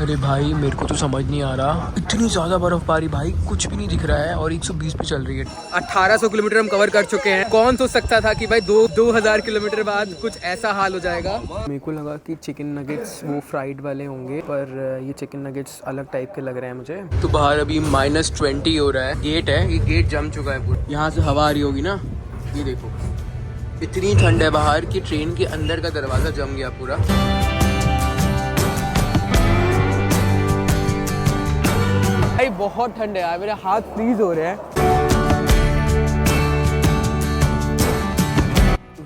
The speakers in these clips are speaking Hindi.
अरे भाई मेरे को तो समझ नहीं आ रहा, इतनी ज़्यादा बर्फबारी भाई, कुछ भी नहीं दिख रहा है और 120 पे चल रही है। 1800 किलोमीटर हम कवर कर चुके हैं। कौन सोच सकता था कि भाई 2000 किलोमीटर बाद कुछ ऐसा हाल हो जाएगा। मेरे को लगा कि चिकन नगेट्स वो फ्राइड वाले होंगे, पर ये चिकन नगेट्स अलग टाइप के लग रहे हैं मुझे। तो बाहर अभी -20 हो रहा है। गेट है, ये गेट जम चुका है पूरा। यहाँ से हवा आ रही होगी ना, ये देखो इतनी ठंड है बाहर कि ट्रेन के अंदर का दरवाज़ा जम गया पूरा। भाई बहुत ठंड है यार, मेरे हाथ फ्रीज हो रहे हैं।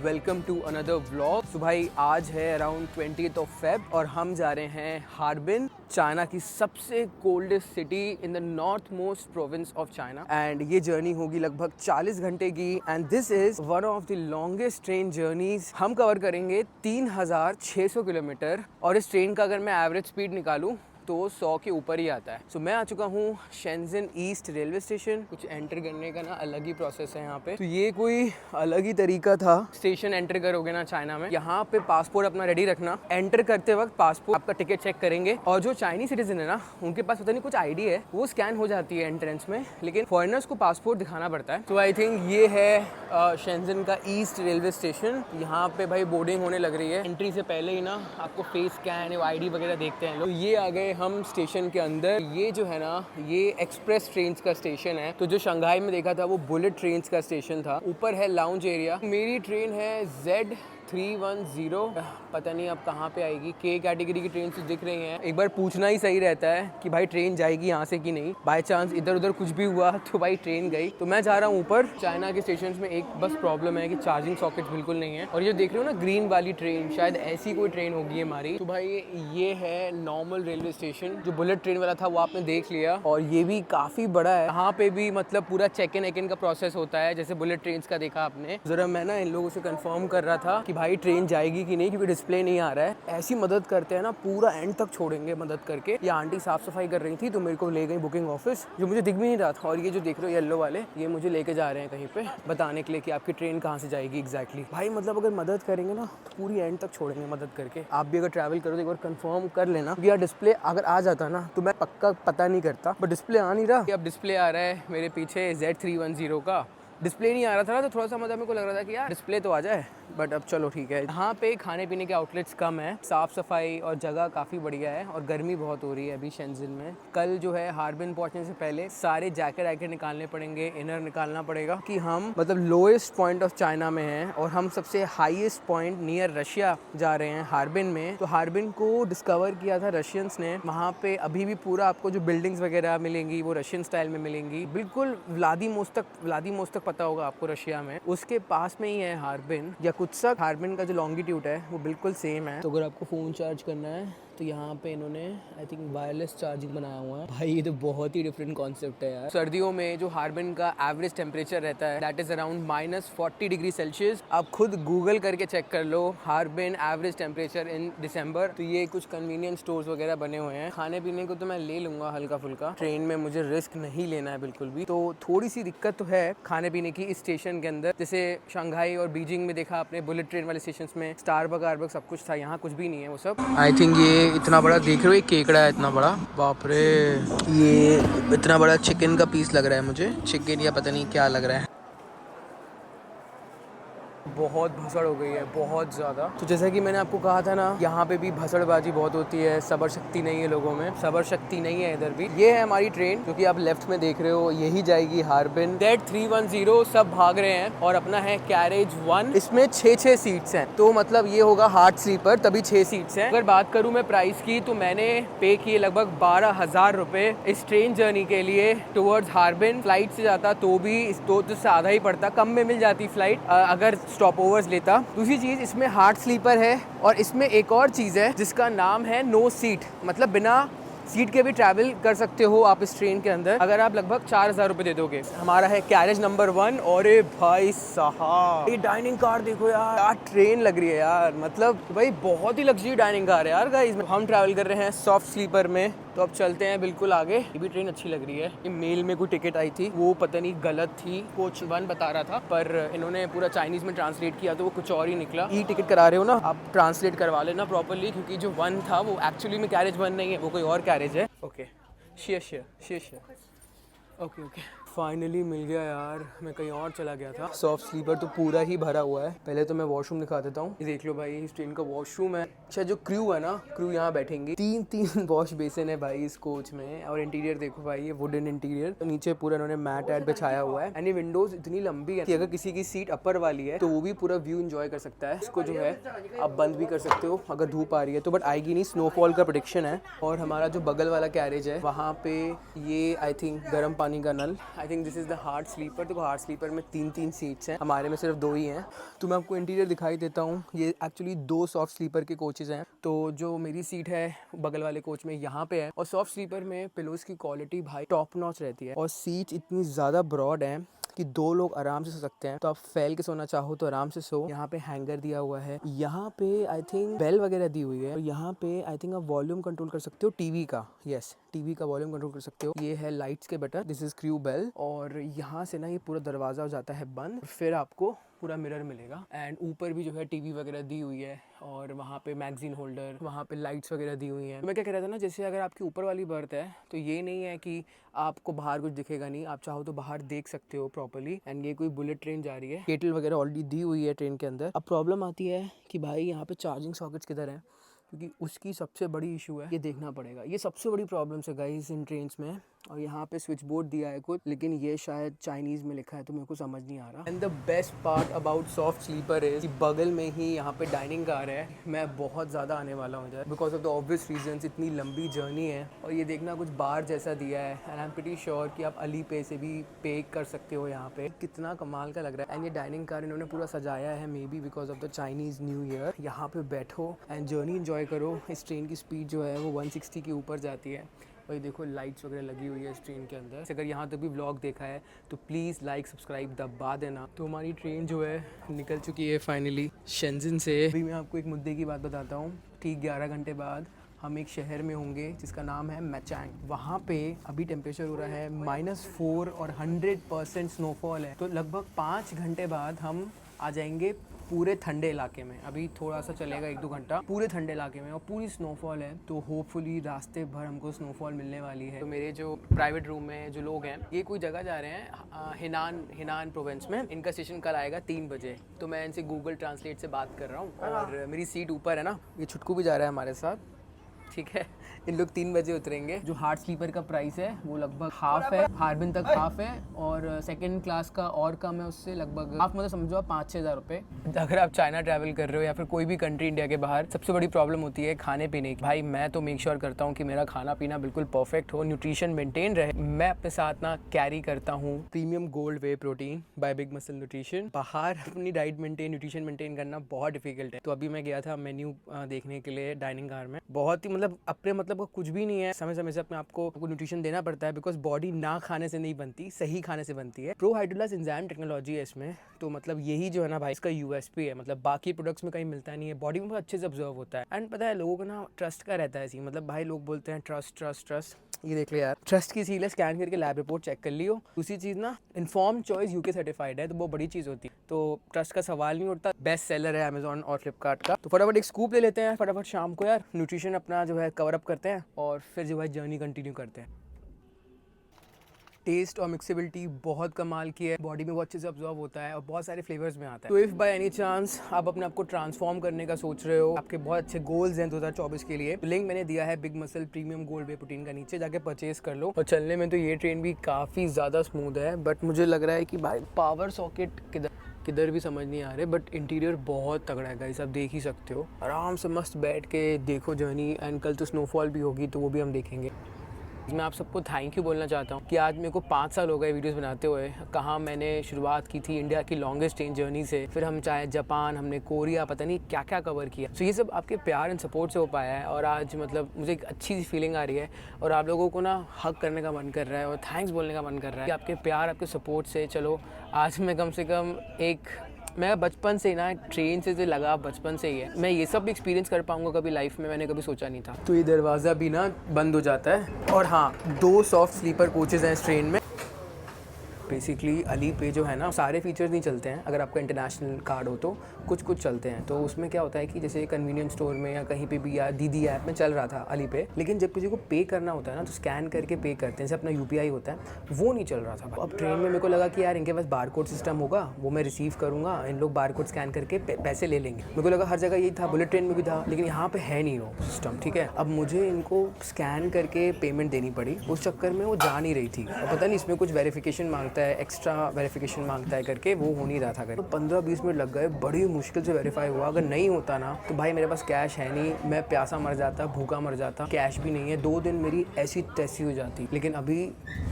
Welcome to another vlog. तो भाई आज है अराउंड 20th of Feb और हम जा रहे हैं हार्बिन, चाइना की सबसे coldest city in the north most province of China. And ये जर्नी होगी लगभग 40 घंटे की। And this is one of the longest train journeys. हम कवर करेंगे 3600 किलोमीटर और इस ट्रेन का अगर मैं एवरेज स्पीड निकालूं तो 100 के ऊपर ही आता है। सो मैं आ चुका हूँ शेंजन ईस्ट रेलवे स्टेशन। कुछ एंटर करने का ना अलग ही प्रोसेस है यहाँ पे। तो ये कोई अलग ही तरीका था। स्टेशन एंटर करोगे ना चाइना में, यहाँ पे पासपोर्ट अपना रेडी रखना। एंटर करते वक्त पासपोर्ट आपका टिकट चेक करेंगे और जो चाइनीज सिटीजन है ना, उनके पास पता नहीं कुछ आईडी है, वो स्कैन हो जाती है एंट्रेंस में, लेकिन फॉरेनर्स को पासपोर्ट दिखाना पड़ता है। तो आई थिंक ये है शेंजन का ईस्ट रेलवे स्टेशन। यहाँ पे भाई बोर्डिंग होने लग रही है। एंट्री से पहले ही ना आपको फेस स्कैन और आईडी वगैरह देखते हैं लोग। ये आ गए हम स्टेशन के अंदर। ये जो है ना, ये एक्सप्रेस ट्रेन्स का स्टेशन है। तो जो शंघाई में देखा था वो बुलेट ट्रेन्स का स्टेशन था। ऊपर है लाउंज एरिया। मेरी ट्रेन है Z310। पता नहीं अब कहाँ पे आएगी। के कैटेगरी की ट्रेन दिख रही हैं। एक बार पूछना ही सही रहता है कि भाई ट्रेन जाएगी यहाँ से कि नहीं। बाय चांस इधर उधर कुछ भी हुआ तो भाई ट्रेन गई। तो मैं जा रहा हूँ ऊपर। चाइना के स्टेशन में एक बस प्रॉब्लम है कि चार्जिंग सॉकेट बिल्कुल नहीं है। और ये देख रहे हो ना ग्रीन वाली ट्रेन, शायद ऐसी कोई ट्रेन होगी हमारी। तो भाई ये है नॉर्मल रेलवे स्टेशन। जो बुलेट ट्रेन वाला था वो आपने देख लिया और ये भी काफ़ी बड़ा है। यहाँ पे भी मतलब पूरा चेक इन का प्रोसेस होता है जैसे बुलेट ट्रेन का देखा आपने। जरा मैं ना इन लोगों से कंफर्म कर रहा था कि भाई ट्रेन जाएगी कि नहीं, क्योंकि डिस्प्ले नहीं आ रहा है। ऐसी मदद करते हैं ना, पूरा एंड तक छोड़ेंगे मदद करके। ये आंटी साफ सफाई कर रही थी तो मेरे को ले गई बुकिंग ऑफिस, जो मुझे दिख भी नहीं रहा था। और ये जो देख रहे हो येलो वाले, ये मुझे लेके जा रहे हैं कहीं पे बताने के लिए कि आपकी ट्रेन कहाँ से जाएगी एग्जैक्टली। भाई मतलब अगर मदद करेंगे ना तो पूरी एंड तक छोड़ेंगे मदद करके। आप भी अगर ट्रैवल करो तो एक बार कंफर्म कर लेना, क्योंकि यार डिस्प्ले अगर आ जाता ना तो मैं पक्का पता नहीं करता, बट डिस्प्ले आ नहीं रहा। अब डिस्प्ले आ रहा है मेरे पीछे Z310 का। डिस्प्ले नहीं आ रहा था ना तो थोड़ा सा मतलब मेरे को लग रहा था कि यार डिस्प्ले तो आ जाए, बट अब चलो ठीक है। यहाँ पे खाने पीने के आउटलेट्स कम है, साफ सफाई और जगह काफ़ी बढ़िया है। और गर्मी बहुत हो रही है अभी शेंजन में। कल जो है हार्बिन पहुँचने से पहले सारे जैकेट वैकेट निकालने पड़ेंगे, इनर निकालना पड़ेगा, कि हम मतलब लोएस्ट पॉइंट ऑफ चाइना में हैं और हम सबसे हाईएस्ट पॉइंट नियर रशिया जा रहे हैं हार्बिन में। तो हार्बिन को डिस्कवर किया था रशियंस ने। वहाँ पे अभी भी पूरा आपको जो बिल्डिंग्स वगैरह मिलेंगी वो रशियन स्टाइल में मिलेंगी। बिल्कुल व्लादिवोस्तोक पता होगा आपको रशिया में, उसके पास में ही है हार्बिन। या कुछ हार्बिन का जो लॉन्गिट्यूड है वो बिल्कुल सेम है। तो अगर आपको फ़ोन चार्ज करना है तो यहाँ पे इन्होंने आई थिंक वायरलेस चार्जिंग बनाया हुआ है। भाई ये तो बहुत ही डिफरेंट कॉन्सेप्ट है यार। सर्दियों में जो हार्बिन का एवरेज टेम्परेचर रहता है that is around -40 degree Celsius. आप खुद गूगल करके चेक कर लो हार्बिन एवरेज टेम्परेचर इन दिसंबर। तो ये कुछ कन्वीनियंस स्टोर्स वगैरह बने हुए हैं। खाने पीने को तो मैं ले लूँगा हल्का फुल्का, ट्रेन में मुझे रिस्क नहीं लेना है बिल्कुल भी। तो थोड़ी सी दिक्कत तो है खाने पीने की इस स्टेशन के अंदर। जैसे शंघाई और बीजिंग में देखा आपने बुलेट ट्रेन वाले स्टेशन में स्टारबक सब कुछ था, यहाँ कुछ भी नहीं है वो सब। आई थिंक ये इतना बड़ा देख रहे हो, एक केकड़ा है इतना बड़ा, बाप रे। ये इतना बड़ा चिकन का पीस लग रहा है मुझे, चिकन या पता नहीं क्या लग रहा है। बहुत भसड़ हो गई है, बहुत ज़्यादा। तो जैसा कि मैंने आपको कहा था ना, यहाँ पे भी भसड़बाजी बहुत होती है। सबर शक्ति नहीं है लोगों में, सबर शक्ति नहीं है इधर भी। ये है हमारी ट्रेन जो कि आप लेफ्ट में देख रहे हो, यही जाएगी हार्बिन। Z310 सब भाग रहे हैं और अपना है कैरेज 1। इसमें 6 सीट्स हैं, तो मतलब ये होगा हार्ड स्लीपर, तभी 6 सीट्स हैं। अगर बात करूँ मैं प्राइस की तो मैंने पे किए लगभग 12,000 रुपये इस ट्रेन जर्नी के लिए टुवर्ड्स हार्बिन। फ्लाइट से जाता तो भी तो से आधा ही पड़ता, कम में मिल जाती फ्लाइट अगर स्टॉप ओवर्स लेता। दूसरी चीज़, इसमें हार्ड स्लीपर है और इसमें एक और चीज़ है जिसका नाम है नो सीट, मतलब बिना सीट के भी ट्रैवल कर सकते हो आप इस ट्रेन के अंदर अगर आप लगभग 4,000 रुपये दे दोगे। हमारा है कैरेज नंबर 1 और भाई साहब ये डाइनिंग कार देखो यार, यार ट्रेन लग रही है यार, मतलब भाई बहुत ही लग्जरी डाइनिंग कार है यार गाइस। हम ट्रैवल कर रहे हैं सॉफ्ट स्लीपर में, तो अब चलते हैं बिल्कुल आगे। ये भी ट्रेन अच्छी लग रही है। ये मेल में कोई टिकट आई थी वो पता नहीं गलत थी, कोच 1 बता रहा था पर इन्होंने पूरा चाइनीज़ में ट्रांसलेट किया तो वो कुछ और ही निकला। ई टिकट करा रहे हो ना आप ट्रांसलेट करवा लेना प्रॉपर्ली, क्योंकि जो 1 था वो एक्चुअली में कैरेज 1 नहीं है, वो कोई और कैरेज है। ओके शेयर ओके फाइनली मिल गया यार, मैं कहीं और चला गया था। सॉफ्ट स्लीपर तो पूरा ही भरा हुआ है। पहले तो मैं वॉशरूम दिखा देता हूँ, ये देख लो भाई इस ट्रेन का वॉशरूम है। अच्छा जो क्रू है ना, क्रू यहाँ बैठेंगे। 3 वॉश बेसिन है भाई इस कोच में, और इंटीरियर देखो भाई ये वुडन इंटीरियर, तो नीचे पूरा इन्होंने मैट ऐड बिछाया हुआ है। एंड ये विंडोज इतनी लंबी है कि अगर किसी की सीट अपर वाली है तो वो भी पूरा व्यू एंजॉय कर सकता है। इसको जो है आप बंद भी कर सकते हो अगर धूप आ रही है तो, बट आएगी नहीं, स्नोफॉल का प्रेडिक्शन है। और हमारा जो बगल वाला कैरेज है वहाँ पे ये आई थिंक गर्म पानी का नल, I think this is the hard sleeper. तो हार्ड स्लीपर में 3 सीट्स हैं, हमारे में सिर्फ 2 ही हैं। तो मैं आपको इंटीरियर दिखाई देता हूँ। ये एक्चुअली 2 सॉफ्ट स्लीपर के कोचेज़ हैं। तो जो मेरी सीट है बगल वाले कोच में यहाँ पे है, और सॉफ्ट स्लीपर में पिलोज की क्वालिटी भाई टॉप नॉच रहती है, और सीट इतनी ज़्यादा ब्रॉड है कि 2 लोग आराम से सो सकते हैं। तो आप फैल के सोना चाहो तो आराम से सो। यहाँ पे हैंगर दिया हुआ है, यहाँ पे आई थिंक बेल वगैरह दी हुई है, और यहाँ पे आई थिंक आप वॉल्यूम कंट्रोल कर सकते हो टीवी का। यस, टीवी का वॉल्यूम कंट्रोल कर सकते हो। ये है लाइट्स के button, this is crew bell, और यहाँ से ना ये पूरा दरवाजा हो जाता है बंद, फिर आपको पूरा मिरर मिलेगा। एंड ऊपर भी जो है टीवी वगैरह दी हुई है, और वहाँ पे मैगजीन होल्डर, वहाँ पे लाइट्स वगैरह दी हुई हैं। मैं क्या कह रहा था ना, जैसे अगर आपकी ऊपर वाली बर्थ है तो ये नहीं है कि आपको बाहर कुछ दिखेगा नहीं, आप चाहो तो बाहर देख सकते हो प्रॉपर्ली। एंड ये कोई बुलेट ट्रेन जा रही है, केटल वगैरह ऑलरेडी दी हुई है ट्रेन के अंदर। अब प्रॉब्लम आती है कि भाई यहाँ पे चार्जिंग सॉकेट्स किधर हैं, क्योंकि उसकी सबसे बड़ी इशू है, ये देखना पड़ेगा। ये सबसे बड़ी प्रॉब्लम है गाइस इन ट्रेन्स में। और यहाँ पे स्विच बोर्ड दिया है कुछ, लेकिन ये शायद चाइनीज़ में लिखा है तो मेरे को समझ नहीं आ रहा। And the best part about soft sleeper is बगल में ही यहाँ पे डाइनिंग कार है। मैं बहुत ज़्यादा आने वाला हूँ इधर because of the obvious reasons, इतनी लंबी जर्नी है। और ये देखना कुछ बार जैसा दिया है, and I am pretty sure कि आप अली पे से भी पे कर सकते हो यहाँ पे। कितना कमाल का लग रहा है। एंड ये डाइनिंग कार इन्होंने पूरा सजाया है, may be because of the Chinese new year. यहाँ पे बैठो एंड जर्नी एंजॉय करो। इस ट्रेन की स्पीड जो है वो 160 के ऊपर जाती है। वही देखो लाइट्स वगैरह लगी हुई है इस ट्रेन के अंदर। अगर यहाँ तक भी व्लॉग देखा है तो प्लीज़ लाइक सब्सक्राइब दबा देना। तो हमारी ट्रेन जो है निकल चुकी है फाइनली शेंजन से। अभी मैं आपको एक मुद्दे की बात बताता हूँ। ठीक 11 घंटे बाद हम एक शहर में होंगे जिसका नाम है मैचांग। वहाँ पे अभी टेम्परेचर हो रहा है -4 और 100% स्नोफॉल है। तो लगभग 5 घंटे बाद हम आ जाएंगे पूरे ठंडे इलाके में। अभी थोड़ा सा चलेगा 1-2 घंटा, पूरे ठंडे इलाके में, और पूरी स्नोफॉल है। तो होपफुली रास्ते भर हमको स्नोफॉल मिलने वाली है। तो मेरे जो प्राइवेट रूम में जो लोग हैं, ये कोई जगह जा रहे हैं हिनान प्रोविंस में। इनका स्टेशन कल आएगा 3 बजे। तो मैं इनसे गूगल ट्रांसलेट से बात कर रहा हूँ, और मेरी सीट ऊपर है ना, ये छुटकू भी जा रहा है हमारे साथ, ठीक है। इन लोग 3 बजे उतरेंगे। जो हार्ड स्लीपर का प्राइस है वो लगभग हाफ है, हार्बिन तक हाफ है, और सेकंड क्लास का और कम है उससे लगभग हाफ, मतलब समझो आप 5-6 हज़ार रुपये। अगर आप चाइना ट्रैवल कर रहे हो या फिर कोई भी कंट्री इंडिया के बाहर, सबसे बड़ी प्रॉब्लम होती है खाने पीने की। भाई मैं तो मेक श्योर करता हूँ कि मेरा खाना पीना बिल्कुल परफेक्ट हो, न्यूट्रिशन मेंटेन रहे। मैं अपने साथ ना कैरी करता हूँ प्रीमियम गोल्ड वे protein bye big muscle nutrition. बाहर अपनी डाइट मेंटेन, न्यूट्रिशन मेंटेन करना बहुत डिफिकल्ट है। तो अभी मैं गया था मेन्यू देखने के लिए डाइनिंग कार में। बहुत ही मतलब अपने मतलब कुछ भी नहीं है, समय समय से अपने आपको न्यूट्रिशन देना पड़ता है, बिकॉज बॉडी ना खाने से नहीं बनती, सही खाने से बनती है। प्रो हाइड्रोलास एंजाइम टेक्नोलॉजी है इसमें। तो मतलब यही जो है ना भाई, इसका यूएसपी है। मतलब बाकी प्रोडक्ट्स में कहीं मिलता नहीं है, बॉडी में बहुत अच्छे से ऑब्जर्व होता है। एंड पता है लोगों को ना ट्रस्ट का रहता है, मतलब भाई लोग बोलते हैं ट्रस्ट ट्रस्ट ट्रस्ट। ये देख ले यार, ट्रस्ट की सील है, स्कैन करके लैब रिपोर्ट चेक कर लियो। दूसरी चीज़ ना, इन्फॉर्म चॉइस यूके सर्टिफाइड है, तो वो बड़ी चीज़ होती है। तो ट्रस्ट का सवाल नहीं उठता। बेस्ट सेलर है अमेजॉन और फ्लिपकार्ट का। तो फटाफट एक स्कूप ले लेते हैं फटाफट शाम को यार, न्यूट्रिशन अपना जो है कवर अप करते हैं, और फिर जो है जर्नी कंटिन्यू करते हैं। टेस्ट और मिक्सेबिलिटी बहुत कमाल की है, बॉडी में बहुत अच्छे से ऑब्जर्व होता है, और बहुत सारे फ्लेवर्स में आता है। तो इफ़ बाय एनी चांस आप अपने आप को ट्रांसफॉर्म करने का सोच रहे हो, आपके बहुत अच्छे गोल्स हैं 2024 के लिए, लिंक मैंने दिया है बिग मसल प्रीमियम गोल्ड वे प्रोटीन का, नीचे जाके परचेज कर लो। और चलने में तो ये ट्रेन भी काफ़ी ज़्यादा स्मूथ है, बट मुझे लग रहा है कि भाई पावर सॉकेट किधर भी समझ नहीं आ रहे, बट इंटीरियर बहुत तगड़ा है गाइस, आप देख ही सकते हो। आराम से मस्त बैठ के देखो जर्नी। एंड कल तो स्नोफॉल भी होगी तो वो भी हम देखेंगे। मैं आप सबको थैंक यू बोलना चाहता हूँ कि आज मेरे को 5 साल हो गए वीडियोस बनाते हुए। कहाँ मैंने शुरुआत की थी इंडिया की लॉन्गेस्ट ट्रेन जर्नी से, फिर हम चाहे जापान, हमने कोरिया, पता नहीं क्या क्या कवर किया। तो ये सब आपके प्यार एंड सपोर्ट से हो पाया है और आज मतलब मुझे एक अच्छी सी फीलिंग आ रही है और आप लोगों को ना हक करने का मन कर रहा है और थैंक्स बोलने का मन कर रहा है कि आपके प्यार, आपके सपोर्ट से चलो आज मैं कम से कम मैं बचपन से ही ना ट्रेन से जो लगा बचपन से ही है, मैं ये सब भी एक्सपीरियंस कर पाऊंगा कभी लाइफ में, मैंने कभी सोचा नहीं था। तो ये दरवाज़ा भी ना बंद हो जाता है और हाँ 2 सॉफ्ट स्लीपर कोचेज़ हैं इस ट्रेन में। बेसिकली अली पे जो है ना सारे फीचर्स नहीं चलते हैं, अगर आपका इंटरनेशनल कार्ड हो तो कुछ चलते हैं। तो उसमें क्या होता है कि जैसे कन्वीनियंस स्टोर में या कहीं पे भी या दीदी ऐप में चल रहा था अली पे, लेकिन जब किसी को पे करना होता है ना तो स्कैन करके पे करते हैं, जैसे अपना UPI होता है, वो नहीं चल रहा था। अब ट्रेन में मेरे को लगा कि यार इनके पास बारकोड सिस्टम होगा, वो मैं रिसीव करूँगा, इन लोग बारकोड स्कैन करके पैसे ले लेंगे। मेरे को लगा हर जगह यही था, बुलेट ट्रेन में भी था, लेकिन यहाँ पे है नहीं वो सिस्टम। ठीक है, अब मुझे इनको स्कैन करके पेमेंट देनी पड़ी, उस चक्कर में वो जा नहीं रही थी और पता नहीं इसमें कुछ वेरिफिकेशन मांगता है, एक्स्ट्रा वेरिफिकेशन मांगता है करके वो हो नहीं रहा था करके। तो 15-20 मिनट लग गए, बड़ी मुश्किल से वेरीफाई हुआ। अगर नहीं होता ना तो भाई मेरे पास कैश है नहीं, मैं प्यासा मर जाता, भूखा मर जाता, कैश भी नहीं है, 2 दिन मेरी ऐसी तैसी हो जाती। लेकिन अभी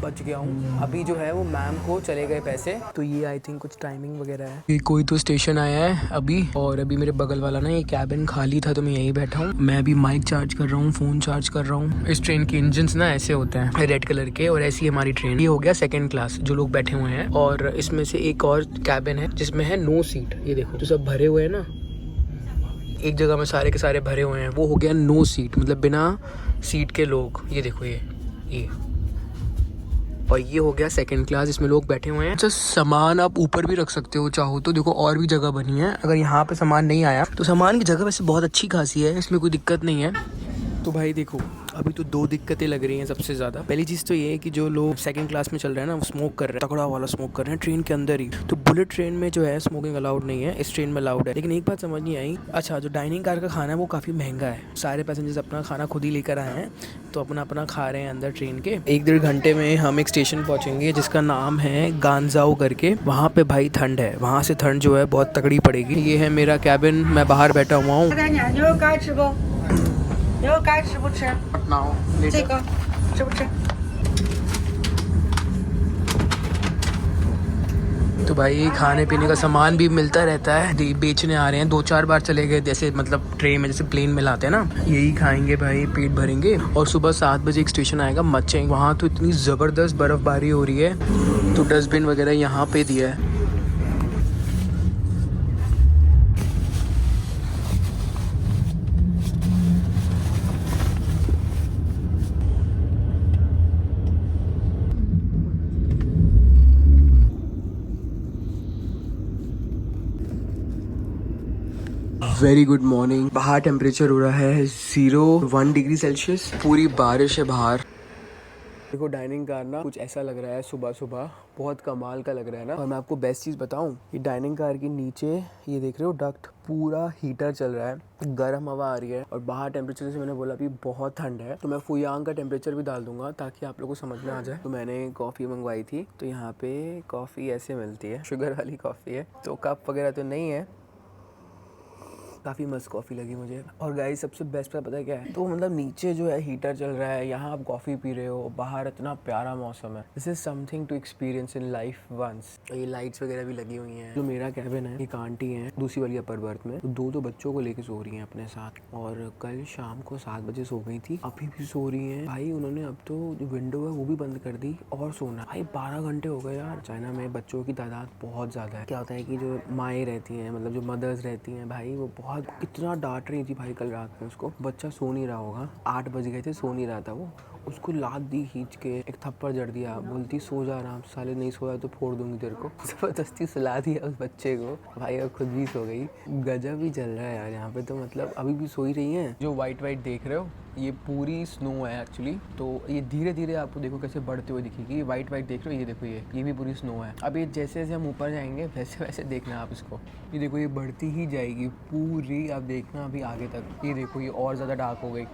बच गया हूँ। अभी जो है वो मैम को चले गए पैसे। तो ये आई थिंक कुछ टाइमिंग वगैरह है। ये कोई तो स्टेशन आया है अभी और अभी मेरे बगल वाला ना ये कैबिन खाली था तो मैं यहीं बैठा हूँ। मैं अभी माइक चार्ज कर रहा हूँ, फ़ोन चार्ज कर रहा हूँ। इस ट्रेन के इंजन्स ना ऐसे होते हैं रेड कलर के और ऐसी हमारी ट्रेन। ये हो गया 2nd क्लास जो लोग बैठे हुए हैं और इसमें से एक और कैबिन है जिसमें है नो सीट। ये देखो तो सब भरे हुए हैं ना, एक जगह में सारे के सारे भरे हुए हैं, वो हो गया नो सीट, मतलब बिना सीट के लोग। ये देखो ये और ये हो गया 2nd क्लास, इसमें लोग बैठे हुए हैं। अच्छा, सामान आप ऊपर भी रख सकते हो चाहो तो, देखो और भी जगह बनी है। अगर यहाँ पे सामान नहीं आया तो सामान की जगह वैसे बहुत अच्छी खासी है, इसमें कोई दिक्कत नहीं है। तो भाई देखो अभी तो 2 दिक्कतें लग रही हैं सबसे ज़्यादा। पहली चीज़ तो ये है कि जो लोग 2nd क्लास में चल रहे हैं ना वो स्मोक कर रहे हैं, तगड़ा वाला स्मोक कर रहे हैं ट्रेन के अंदर ही। तो बुलेट ट्रेन में जो है स्मोकिंग अलाउड नहीं है, इस ट्रेन में अलाउड है। लेकिन एक बात समझ नहीं आई, अच्छा जो डाइनिंग कार का खाना है वो काफ़ी महंगा है, सारे पैसेंजर्स अपना खाना खुद ही लेकर आए हैं तो अपना खा रहे हैं अंदर ट्रेन के। 1-1.5 घंटे में हम एक स्टेशन पहुँचेंगे जिसका नाम है गांजाओ करके। वहाँ पे भाई ठंड है, वहाँ से ठंड जो है बहुत तगड़ी पड़ेगी। ये है मेरा कैबिन, मैं बाहर बैठा हुआ हूँ। तो भाई खाने पीने का सामान भी मिलता रहता है, बेचने आ रहे हैं। 2-4 बार चले गए, जैसे मतलब ट्रेन में जैसे प्लेन में लाते हैं ना, यही खाएंगे भाई, पेट भरेंगे। और सुबह 7 बजे एक स्टेशन आएगा मचेंग, वहाँ तो इतनी ज़बरदस्त बर्फ़बारी हो रही है। तो डस्टबिन वगैरह यहाँ पे दिया है। Very good morning. बाहर टेम्परेचर हो रहा है 0-1 डिग्री सेल्सियस, पूरी बारिश है बाहर। देखो डाइनिंग कार ना कुछ ऐसा लग रहा है, सुबह सुबह बहुत कमाल का लग रहा है ना। और मैं आपको बेस्ट चीज़ बताऊं, ये डाइनिंग कार के नीचे ये देख रहे हो डक्ट, पूरा हीटर चल रहा है, गर्म हवा आ रही है। और बाहर टेम्परेचर जैसे मैंने बोला अभी बहुत ठंड है, तो मैं फुयांग का टेम्परेचर भी डाल दूंगा ताकि आप लोगों को समझ में आ जाए। तो मैंने कॉफ़ी मंगवाई थी, तो यहाँ पे कॉफ़ी ऐसे मिलती है, शुगर वाली कॉफ़ी है, तो कप वगैरह तो नहीं है। काफ़ी मस्त कॉफ़ी लगी मुझे। और गाइस सबसे बेस्ट पता है क्या है, तो मतलब नीचे जो है हीटर चल रहा है, यहाँ आप कॉफ़ी पी रहे हो, बाहर इतना प्यारा मौसम है। This is something to experience in life once. ये लाइट्स वगैरह भी लगी हुई हैं। जो मेरा कैबिन है, एक आंटी है दूसरी वाली अपर बर्थ में, तो 2 बच्चों को लेके सो रही हैं अपने साथ। और कल शाम को 7 बजे सो गई थी, अभी भी सो रही हैं भाई। उन्होंने अब तो जो विंडो है वो भी बंद कर दी और सोना। भाई 12 घंटे हो गए यार। चाइना में बच्चों की तादाद बहुत ज़्यादा है। क्या होता है कि जो माएँ रहती हैं, मतलब जो मदर्स रहती हैं भाई, वो बहुत इतना डांट रही थी भाई कल रात में उसको। बच्चा सो नहीं रहा होगा, 8 बज गए थे, सो नहीं रहा था वो। उसको लात दी खींच के, एक थप्पड़ जड़ दिया, बोलती सो जा आराम, साले नहीं सोया तो फोड़ दूंगी तेरे को। ज़बरदस्ती सुला दिया उस बच्चे को भाई, और खुद भी सो गई। गजब ही चल रहा है यार यहाँ पे तो, मतलब अभी भी सो ही रही हैं। जो वाइट वाइट देख रहे हो ये पूरी स्नो है एक्चुअली, तो ये धीरे धीरे आपको देखो कैसे बढ़ते हुए दिखेगी। ये वाइट वाइट देख रहे हो, ये देखो ये भी पूरी स्नो है। अब ये जैसे जैसे हम ऊपर जाएंगे वैसे वैसे देखना आप इसको, ये देखो ये बढ़ती ही जाएगी पूरी, आप देखना अभी आगे तक। ये देखो ये और ज़्यादा डार्क हो गई,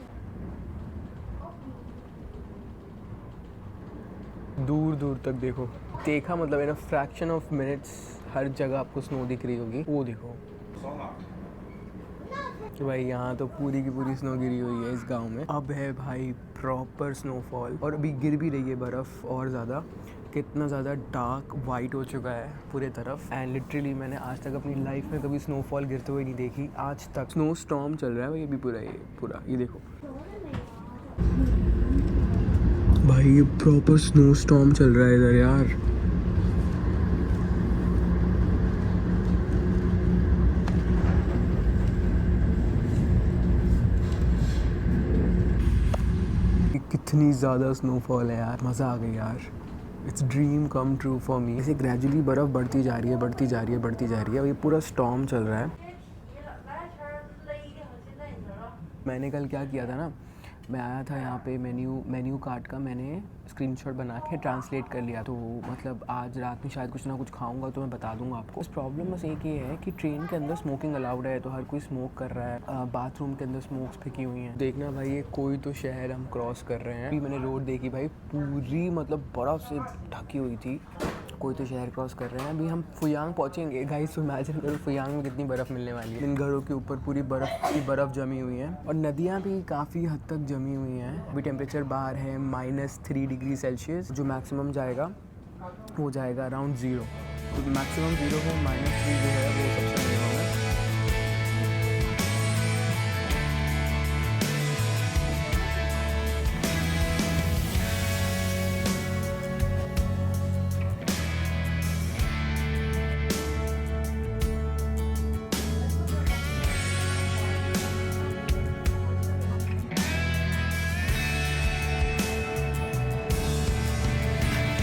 दूर दूर तक देखो। देखा मतलब इन अ फ्रैक्शन ऑफ मिनट्स हर जगह आपको स्नो दिख रही होगी। वो देखो कि भाई यहाँ तो पूरी की पूरी स्नो गिरी हुई है इस गांव में। अब है भाई प्रॉपर स्नोफॉल और अभी गिर भी रही है बर्फ़ और ज़्यादा। कितना ज़्यादा डार्क वाइट हो चुका है पूरे तरफ। एंड लिटरली मैंने आज तक अपनी लाइफ में कभी स्नोफॉल गिरते हुए नहीं देखी आज तक। स्नो स्टॉर्म चल रहा है भाई अभी पूरा ये देखो भाई, ये प्रॉपर स्नो स्टॉर्म चल रहा है इधर यार। कितनी ज़्यादा स्नोफॉल है यार, मज़ा आ गई यार। It's dream come true for me. इसे ग्रेजुअली बर्फ़ बढ़ती जा रही है। ये पूरा स्टॉर्म चल रहा है। मैंने कल क्या किया था ना, मैं आया था यहाँ पे मेन्यू कार्ड का मैंने स्क्रीनशॉट बना के ट्रांसलेट कर लिया। तो मतलब आज रात में शायद कुछ ना कुछ खाऊंगा तो मैं बता दूंगा आपको। इस प्रॉब्लम बस एक ये है कि ट्रेन के अंदर स्मोकिंग अलाउड है तो हर कोई स्मोक कर रहा है। बाथरूम के अंदर स्मोक्स फेंकी हुई हैं। देखना भाई ये कोई तो शहर हम क्रॉस कर रहे हैं। अभी मैंने रोड देखी भाई पूरी मतलब बर्फ़ से ढकी हुई थी। कोई तो शहर क्रॉस कर रहे हैं। अभी हम फुयांग पहुंचेंगे। गाइस इमेजिन करो फुयांग में कितनी बर्फ़ मिलने वाली है। इन घरों के ऊपर पूरी बर्फ़ जमी हुई है और नदियां भी काफ़ी हद तक जमी हुई हैं। अभी टेम्परेचर बाहर है -3 डिग्री सेल्सियस। जो मैक्सिमम जाएगा वो जाएगा अराउंड 0। तो मैक्सिमम 0 है, -3 जो है वो सबसे मिनिमम है।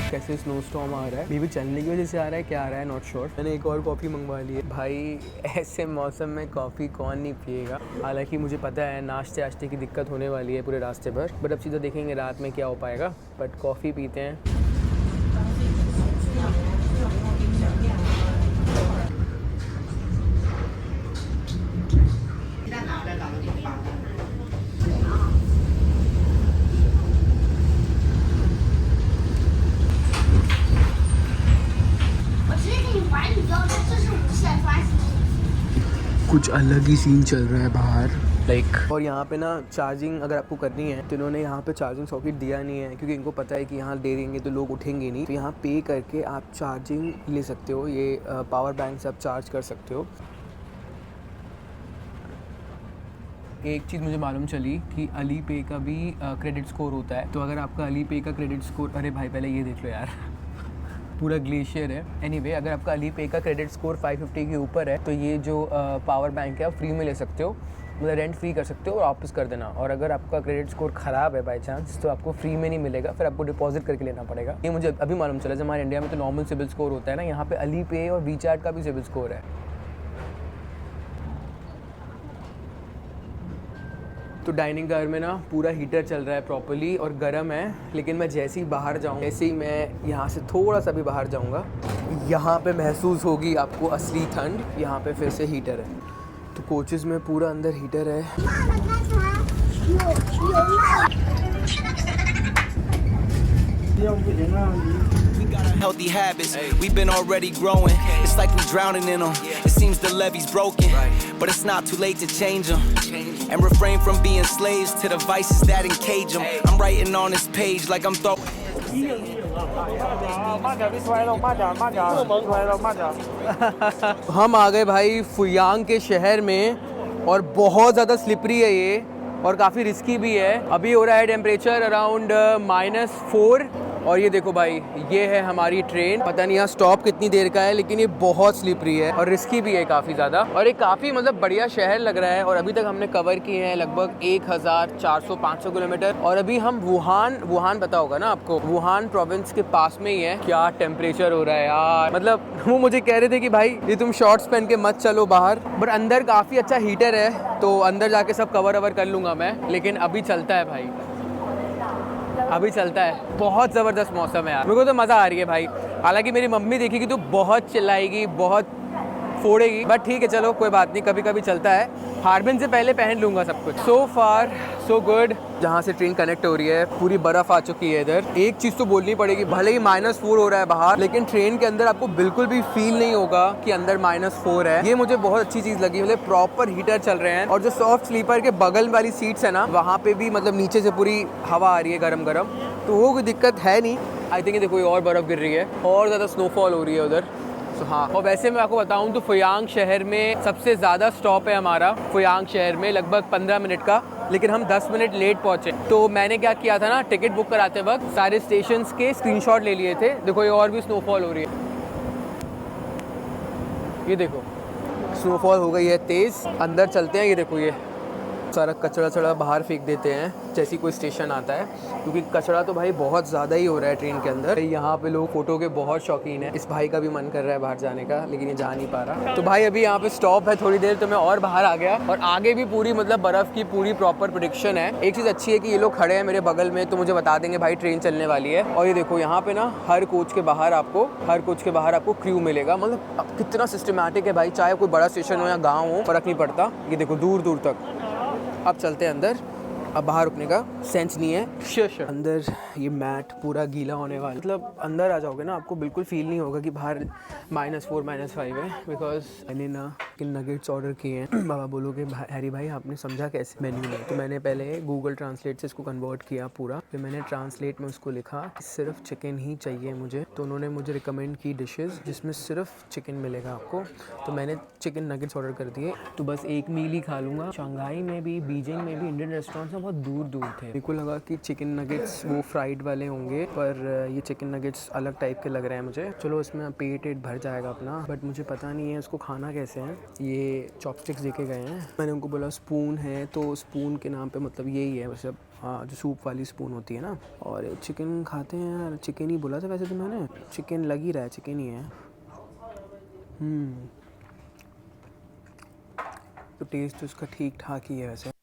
कैसे स्नो स्टॉर्म आ रहा है, मे बी चलने की वजह से आ रहा है, क्या आ रहा है नॉट श्योर। मैंने एक और कॉफ़ी मंगवा ली है। भाई ऐसे मौसम में कॉफ़ी कौन नहीं पिएगा। हालांकि मुझे पता है नाश्ते आश्ते की दिक्कत होने वाली है पूरे रास्ते भर, बट अब सीधा देखेंगे रात में क्या हो पाएगा। बट कॉफ़ी पीते हैं। कुछ अलग ही सीन चल रहा है बाहर और यहाँ पे ना चार्जिंग अगर आपको करनी है तो इन्होंने यहाँ पे चार्जिंग सॉकेट दिया नहीं है क्योंकि इनको पता है कि यहाँ दे देंगे तो लोग उठेंगे नहीं। तो यहाँ पे करके आप चार्जिंग ले सकते हो। ये पावर बैंक से आप चार्ज कर सकते हो। एक चीज़ मुझे मालूम चली कि अली पे का भी क्रेडिट स्कोर होता है। तो अगर आपका अली पे का क्रेडिट स्कोर, अरे भाई पहले ये देख लो यार पूरा ग्लेशियर है। एनीवे, अगर आपका अली पे का क्रेडिट स्कोर 550 के ऊपर है तो ये जो पावर बैंक है आप फ्री में ले सकते हो, मतलब रेंट फ्री कर सकते हो और वापस कर देना। और अगर आपका क्रेडिट स्कोर ख़राब है बाय चांस तो आपको फ्री में नहीं मिलेगा, फिर आपको डिपॉजिट करके लेना पड़ेगा। ये मुझे अभी मालूम चला। जब हमारे इंडिया में तो नॉर्मल सिबिल स्कोर होता है ना, यहाँ पे अली पे और वीचार्ट का भी सिबिल स्कोर है। तो डाइनिंग कार में ना पूरा हीटर चल रहा है प्रॉपर्ली और गर्म है। लेकिन मैं जैसे ही बाहर जाऊँ, जैसे ही मैं यहाँ से थोड़ा सा भी बाहर जाऊँगा, यहाँ पे महसूस होगी आपको असली ठंड। यहाँ पे फिर से हीटर है। तो कोचेस में पूरा अंदर हीटर है। Healthy habits, we've been already growing. It's like we're drowning in them. It seems the levee's broken, but it's not too late to change them. And refrain from being slaves to the vices that encage them. I'm writing on this page like I'm throwing. हम आ गए भाई फुयांग के शहर में और बहुत ज़्यादा स्लिपरी है ये और काफ़ी रिस्की भी है। अभी हो रहा है टेम्परेचर अराउंड -4 और ये देखो भाई, ये है हमारी ट्रेन। पता नहीं यहाँ स्टॉप कितनी देर का है, लेकिन ये बहुत स्लिपरी है और रिस्की भी है काफ़ी ज़्यादा। और ये काफ़ी मतलब बढ़िया शहर लग रहा है। और अभी तक हमने कवर किए हैं लगभग 1400-500 किलोमीटर। और अभी हम वुहान पता होगा ना आपको, वुहान प्रोविंस के पास में ही है। क्या टेम्परेचर हो रहा है यार, मतलब वो मुझे कह रहे थे कि भाई ये तुम शॉर्ट्स पहन के मत चलो बाहर, बट अंदर काफ़ी अच्छा हीटर है तो अंदर जाके सब कवर कर लूँगा मैं। लेकिन अभी चलता है भाई, अभी चलता है। बहुत ज़बरदस्त मौसम है यार, मेरे को तो मज़ा आ रही है भाई। हालांकि मेरी मम्मी देखेगी तो बहुत चिल्लाएगी, बहुत फोड़ेगी, बट ठीक है चलो कोई बात नहीं, कभी कभी चलता है। हार्बिन से पहले पहन लूँगा सब कुछ। सो फार सो गुड। जहाँ से ट्रेन कनेक्ट हो रही है पूरी बर्फ़ आ चुकी है इधर। एक चीज़ तो बोलनी पड़ेगी, भले ही -4 हो रहा है बाहर, लेकिन ट्रेन के अंदर आपको बिल्कुल भी फील नहीं होगा कि अंदर -4 है। ये मुझे बहुत अच्छी चीज़ लगी, मतलब प्रॉपर हीटर चल रहे हैं। और जो सॉफ्ट स्लीपर के बगल वाली सीट्स है ना, वहाँ पे भी मतलब नीचे से पूरी हवा आ रही है गरम गरम, तो वो कोई दिक्कत है नहीं। आई थिंक देखो ये और बर्फ़ गिर रही है और ज़्यादा स्नोफॉल हो रही है उधर। तो हाँ, और वैसे मैं आपको बताऊं तो फुयांग शहर में सबसे ज़्यादा स्टॉप है हमारा फुयांग शहर में, लगभग 15 मिनट का, लेकिन हम 10 मिनट लेट पहुँचे। तो मैंने क्या किया था ना, टिकट बुक कराते वक्त सारे स्टेशंस के स्क्रीनशॉट ले लिए थे। देखो ये और भी स्नोफॉल हो रही है, ये देखो स्नोफॉल हो गई है तेज़। अंदर चलते हैं, ये देखो ये सारा कचरा बाहर फेंक देते हैं जैसी कोई स्टेशन आता है, क्योंकि कचरा तो भाई बहुत ज़्यादा ही हो रहा है ट्रेन के अंदर। यहाँ पे लोग फ़ोटो के बहुत शौकीन है। इस भाई का भी मन कर रहा है बाहर जाने का, लेकिन ये जा नहीं पा रहा। तो भाई अभी यहाँ पे स्टॉप है, थोड़ी देर तो मैं और बाहर आ गया, और आगे भी पूरी मतलब बर्फ़ की पूरी प्रॉपर प्रेडिक्शन है। एक चीज़ अच्छी है कि ये लोग खड़े हैं मेरे बगल में, तो मुझे बता देंगे भाई ट्रेन चलने वाली है। और ये देखो यहाँ पे ना हर कोच के बाहर आपको क्रू मिलेगा। मतलब अब कितना सिस्टमैटिक है भाई, चाहे कोई बड़ा स्टेशन हो या गाँव हो, फ़र्क नहीं पड़ता। ये देखो दूर दूर तक। अब चलते हैं अंदर, अब बाहर रुकने का सेंस नहीं है। श्योर अंदर ये मैट पूरा गीला होने वाला, मतलब अंदर आ जाओगे ना आपको बिल्कुल फील नहीं होगा कि बाहर -4 -5 है। बिकॉज मैंने ना नगेट्स ऑर्डर किए हैं। बाबा बोलोगे हैरी भाई आपने समझा कैसे मेन्यू में, तो मैंने पहले गूगल ट्रांसलेट से इसको कन्वर्ट किया पूरा, फिर मैंने ट्रांसलेट में उसको लिखा कि सिर्फ चिकन ही चाहिए मुझे। तो उन्होंने मुझे रिकमेंड की डिशेज़ जिसमें सिर्फ चिकन मिलेगा आपको, तो मैंने चिकन नगेट्स ऑर्डर कर दिए। तो बस एक मील ही खा लूँगा। शंघाई में भी, बीजिंग में भी इंडियन रेस्टोरेंट्स में बहुत दूर दूर थे। मेरे को लगा कि चिकन नगेट्स वो फ्राइड वाले होंगे, पर ये चिकन नगेट्स अलग टाइप के लग रहे हैं मुझे। चलो इसमें पेट भर जाएगा अपना, बट मुझे पता नहीं है उसको खाना कैसे है। ये चॉपस्टिक्स देके गए हैं, मैंने उनको बोला स्पून है, तो स्पून के नाम पे मतलब यही है मतलब जो सूप वाली स्पून होती है ना। और चिकन खाते हैं यार, चिकन ही बोला था वैसे तो मैंने, चिकन लग ही रहा है चिकन ही है। तो टेस्ट उसका ठीक ठाक ही है वैसे।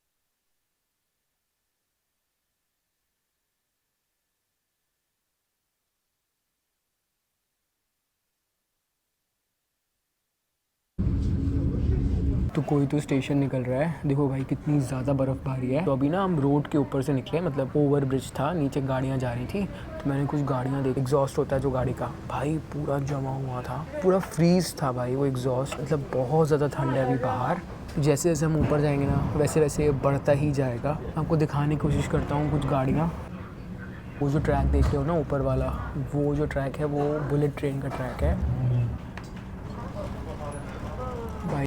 तो कोई तो स्टेशन निकल रहा है, देखो भाई कितनी ज़्यादा बर्फ़बारी है। तो अभी ना हम रोड के ऊपर से निकले, मतलब ओवर ब्रिज था, नीचे गाड़ियाँ जा रही थी, तो मैंने कुछ गाड़ियाँ देखी। एग्जॉस्ट होता है जो गाड़ी का, भाई पूरा जमा हुआ था, पूरा फ्रीज था भाई वो एग्जॉस्ट। मतलब बहुत ज़्यादा ठंड है अभी बाहर। जैसे जैसे हम ऊपर जाएंगे ना वैसे वैसे बढ़ता ही जाएगा। आपको दिखाने की कोशिश करता हूँ कुछ गाड़ियाँ। वो जो ट्रैक देख रहे हो ना ऊपर वाला, वो जो ट्रैक है वो बुलेट ट्रेन का ट्रैक है भाई।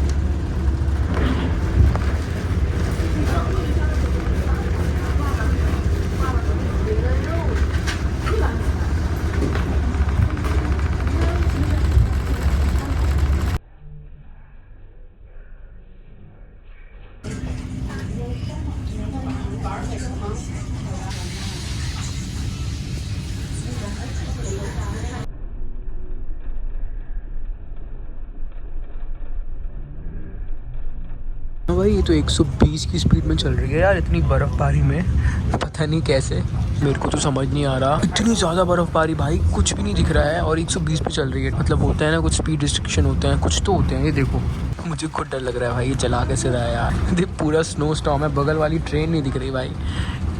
भाई ये तो 120 की स्पीड में चल रही है यार, इतनी बर्फ़बारी में, पता नहीं कैसे, मेरे को तो समझ नहीं आ रहा। इतनी ज़्यादा बर्फ़बारी भाई, कुछ भी नहीं दिख रहा है, और 120 पे चल रही है। मतलब होता है ना कुछ स्पीड रिस्ट्रिक्शन होते हैं, कुछ तो होते हैं। ये देखो मुझे खुद डर लग रहा है भाई, ये चला कैसे रहा है यार। देख पूरा स्नो स्टॉर्म है, बगल वाली ट्रेन नहीं दिख रही भाई,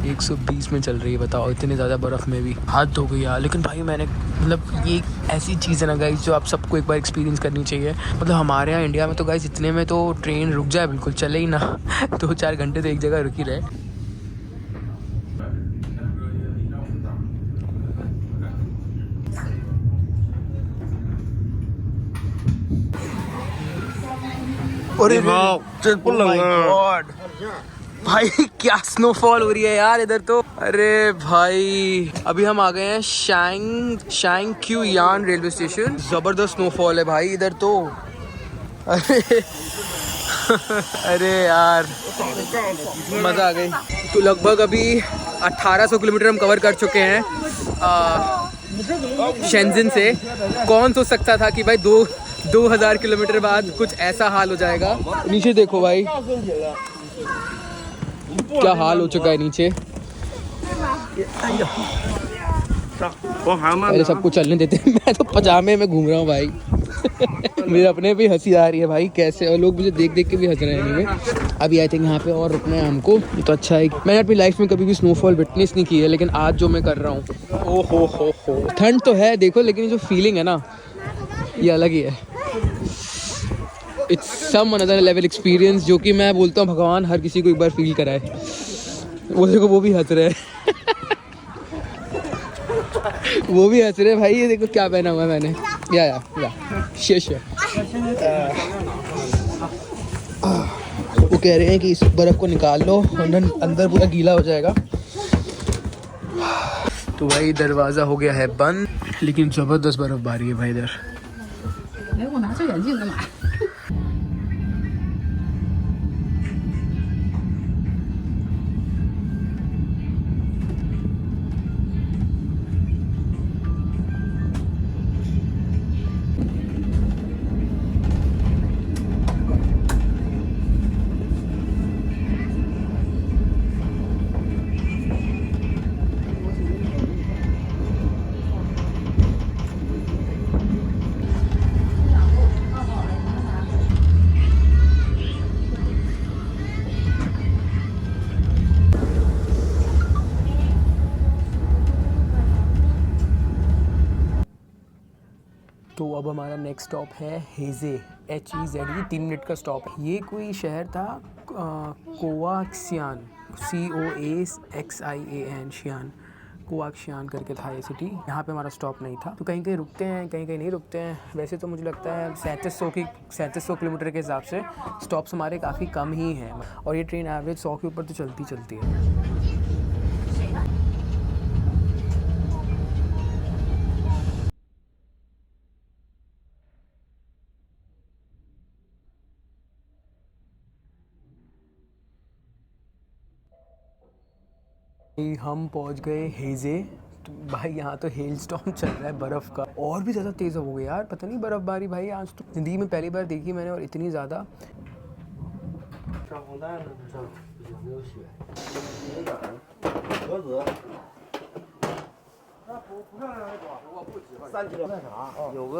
120 में चल रही है, बताओ इतनी ज़्यादा बर्फ़ में भी हाथ धो गई यार। लेकिन भाई मैंने मतलब ये ऐसी चीज़ है ना गाइस जो आप सबको एक बार एक्सपीरियंस करनी चाहिए। मतलब हमारे यहाँ इंडिया में तो गाइस इतने में तो ट्रेन रुक जाए, बिल्कुल चले ही ना 2-4 घंटे तो एक जगह रुकी रहे। अरे गॉड भाई क्या स्नोफॉल हो रही है यार इधर तो। अरे भाई अभी हम आ गए हैं शांग क्यू यान रेलवे स्टेशन। जबरदस्त स्नोफॉल है भाई इधर तो। अरे अरे यार मज़ा आ गई। तो लगभग अभी 1800 किलोमीटर हम कवर कर चुके हैं शेंजन से। कौन सोच सकता था कि भाई 2000 किलोमीटर बाद कुछ ऐसा हाल हो जाएगा। नीचे देखो भाई क्या हाल हो चुका है नीचे। अरे सबको चलने देते मैं तो पजामे में घूम रहा हूँ भाई। मुझे अपने भी हंसी आ रही है भाई, कैसे और लोग मुझे देख देख के भी हंस रहे हैं। anyway, अभी आई थिंक यहाँ पे और रुकना है हमको। ये तो अच्छा है, मैंने अपनी लाइफ में कभी भी स्नोफॉल विटनेस नहीं की है, लेकिन आज जो मैं कर रहा हूँ, ओ हो ठंड तो है देखो, लेकिन जो फीलिंग है ना ये अलग ही है। It's some another level experience, जो कि मैं बोलता हूँ भगवान हर किसी को एक बार फील कराए। वो देखो वो भी हंस रहे हैं वो भी हंस रहे हैं भाई। ये देखो क्या पहना हुआ है मैंने, या शेष वो कह रहे हैं कि इस बर्फ़ को निकाल लो वरना अंदर पूरा गीला हो जाएगा। तो भाई दरवाज़ा हो गया है बंद, लेकिन ज़बरदस्त बर्फ़बारी है भाई इधर। तो अब हमारा नेक्स्ट स्टॉप है हेजे, HEZE, 3 मिनट का स्टॉप है। ये कोई शहर था कोवाक्सियान, COAXIAN, शियान, कोवाक्सियान करके था ये सिटी। यहाँ पे हमारा स्टॉप नहीं था, तो कहीं कहीं रुकते हैं, कहीं कहीं नहीं रुकते हैं। वैसे तो मुझे लगता है 3700 किलोमीटर के हिसाब से स्टॉप्स हमारे काफ़ी कम ही हैं, और ये ट्रेन एवरेज 100 के ऊपर तो चलती है। हम पहुंच गए हेजे। तो भाई यहाँ तो हेल स्टॉर्म चल रहा है बर्फ़ का, और भी ज़्यादा तेज़ हो गया यार, पता नहीं बर्फ़बारी भाई आज तो ज़िंदगी में पहली बार देखी मैंने, और इतनी ज़्यादा।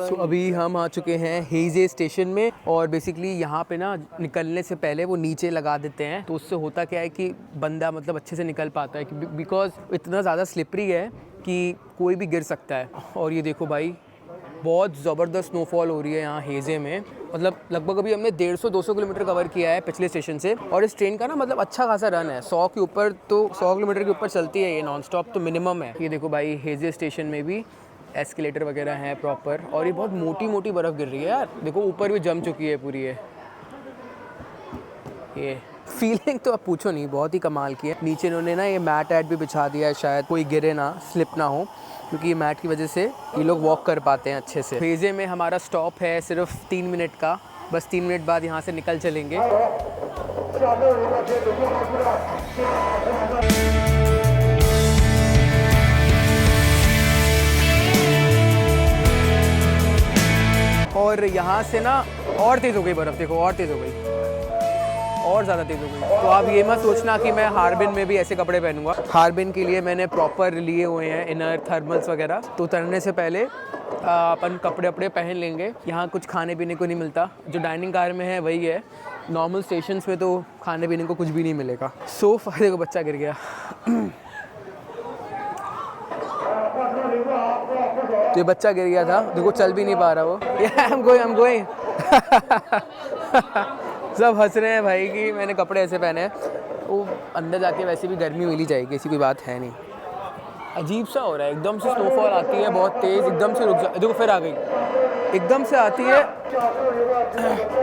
So, अभी हम आ चुके हैं हेजे स्टेशन में, और बेसिकली यहाँ पे ना निकलने से पहले वो नीचे लगा देते हैं, तो उससे होता क्या है कि बंदा मतलब अच्छे से निकल पाता है, बिकॉज इतना ज़्यादा स्लिपरी है कि कोई भी गिर सकता है। और ये देखो भाई बहुत ज़बरदस्त स्नोफॉल हो रही है यहाँ हेजे में, मतलब लगभग अभी हमने 150-200 किलोमीटर कवर किया है पिछले स्टेशन से, और इस ट्रेन का ना मतलब अच्छा खासा रन है, 100 के ऊपर, तो 100 किलोमीटर के ऊपर चलती है ये नॉन स्टॉप, तो मिनिमम है। ये देखो भाई हेजे स्टेशन में भी एस्केलेटर वगैरह हैं प्रॉपर, और ये बहुत मोटी मोटी बर्फ़ गिर रही है यार, देखो ऊपर भी जम चुकी है पूरी ये फीलिंग तो अब पूछो नहीं, बहुत ही कमाल की है। नीचे इन्होंने ना ये मैट ऐड भी बिछा दिया है, शायद कोई गिरे ना, स्लिप ना हो, क्योंकि ये मैट की वजह से ये लोग वॉक कर पाते हैं अच्छे से। हेजे में हमारा स्टॉप है सिर्फ 3 मिनट का, बस 3 मिनट बाद यहाँ से निकल चलेंगे। और यहाँ से ना और तेज़ हो गई बर्फ़, देखो और तेज़ हो गई, और ज़्यादा तेज़ हो गई। तो आप ये मत सोचना कि मैं हार्बिन में भी ऐसे कपड़े पहनूंगा। हार्बिन के लिए मैंने प्रॉपर लिए हुए हैं इनर थर्मल्स वगैरह, तो उतरने से पहले अपन कपड़े वपड़े पहन लेंगे। यहाँ कुछ खाने पीने को नहीं मिलता, जो डाइनिंग कार में है वही है, नॉर्मल स्टेशंस में तो खाने पीने को कुछ भी नहीं मिलेगा। सो फायदे को बच्चा गिर गया तो ये बच्चा गिर गया था, देखो चल भी नहीं पा रहा वो। I'm going सब हंस रहे हैं भाई कि मैंने कपड़े ऐसे पहने हैं, वो अंदर जाके वैसे भी गर्मी मिली जाएगी, ऐसी कोई बात है नहीं। अजीब सा हो रहा है, एकदम से स्नोफॉल आती है बहुत तेज़, एकदम से रुक जा, देखो फिर आ गई, एकदम से आती है,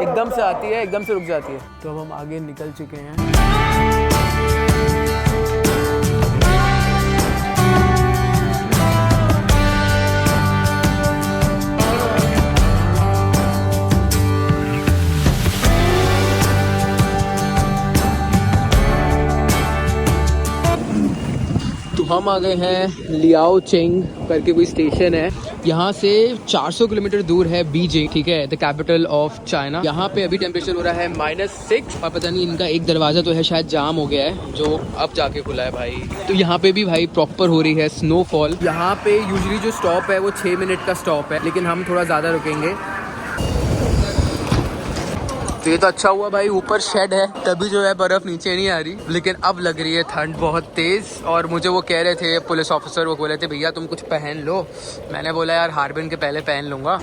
एकदम से आती है, एकदम से रुक जाती है। तो अब हम आगे निकल चुके हैं। हम आ गए हैं लियाओ चेंग करके कोई स्टेशन है, यहाँ से 400 किलोमीटर दूर है बीजिंग, ठीक है, द कैपिटल ऑफ चाइना। यहाँ पे अभी टेम्परेचर हो रहा है -6, और पता नहीं इनका एक दरवाज़ा तो है शायद जाम हो गया है, जो अब जाके खुला है भाई। तो यहाँ पे भी भाई प्रॉपर हो रही है स्नोफॉल। यहाँ पे यूजुअली जो स्टॉप है वो 6 मिनट का स्टॉप है, लेकिन हम थोड़ा ज़्यादा रुकेंगे। तो ये तो अच्छा हुआ भाई, ऊपर शेड है तभी जो है बर्फ नीचे नहीं आ रही, लेकिन अब लग रही है ठंड बहुत तेज। और मुझे वो कह रहे थे पुलिस ऑफिसर, वो बोल रहे थे भैया तुम कुछ पहन लो। मैंने बोला यार हार्बिन के पहले पहन लूँगा।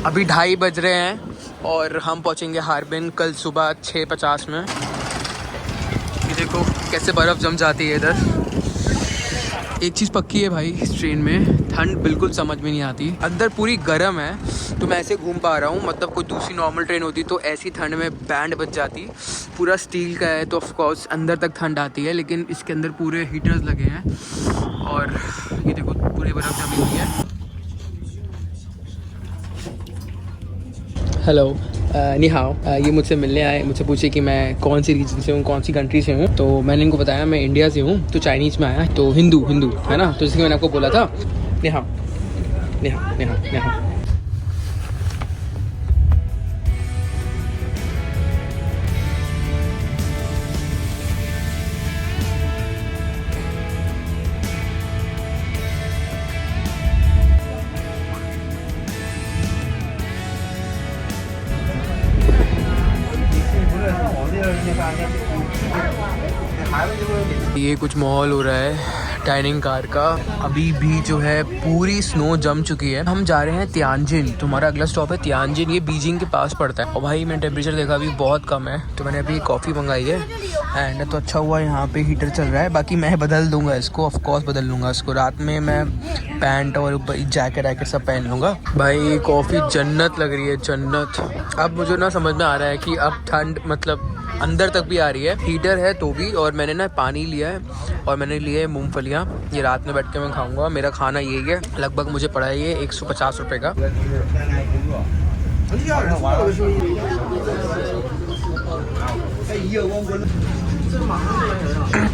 अभी 2:30 बज रहे हैं और हम पहुँचेंगे हार्बिन कल सुबह 6:50 में। ये देखो कैसे बर्फ़ जम जाती है इधर। एक चीज़ पक्की है भाई, इस ट्रेन में ठंड बिल्कुल समझ में नहीं आती। अंदर पूरी गर्म है तो मैं ऐसे घूम पा रहा हूँ, मतलब कोई दूसरी नॉर्मल ट्रेन होती तो ऐसी ठंड में बैंड बज जाती। पूरा स्टील का है तो ऑफ कोर्स अंदर तक ठंड आती है, लेकिन इसके अंदर पूरे हीटर्स लगे हैं और ये देखो पूरी बर्फ़ जमी हुई है। हेलो नी हाओ, ये मुझसे मिलने आए, मुझसे पूछे कि मैं कौन सी रीजन से हूँ, कौन सी कंट्री से हूँ। तो मैंने इनको बताया मैं इंडिया से हूँ। तो चाइनीज़ में आया तो हिंदू है ना, तो जैसे कि मैंने आपको बोला था। नी हाओ नी हाओ नी हाओ नी हाओ। ये कुछ माहौल हो रहा है डाइनिंग कार का। अभी भी जो है पूरी स्नो जम चुकी है। हम जा रहे हैं तियानजिन, तुम्हारा अगला स्टॉप है तियानजिन। ये बीजिंग के पास पड़ता है। और भाई मैंने टेम्परेचर देखा अभी बहुत कम है, तो मैंने अभी कॉफ़ी मंगाई है। एंड तो अच्छा हुआ यहाँ पे हीटर चल रहा है। बाकी मैं बदल दूंगा इसको, ऑफ कोर्स बदल लूँगा इसको। रात में मैं पैंट और ऊपर जैकेट सब पहन लूँगा। भाई कॉफ़ी जन्नत लग रही है, जन्नत। अब मुझे ना समझ में आ रहा है कि अब ठंड मतलब अंदर तक भी आ रही है। हीटर है तो भी। और मैंने ना पानी लिया है और मैंने लिए है मूंगफलियाँ। ये रात में बैठ के मैं खाऊंगा। मेरा खाना यही है। लगभग मुझे पड़ा है ये 150 रुपये का।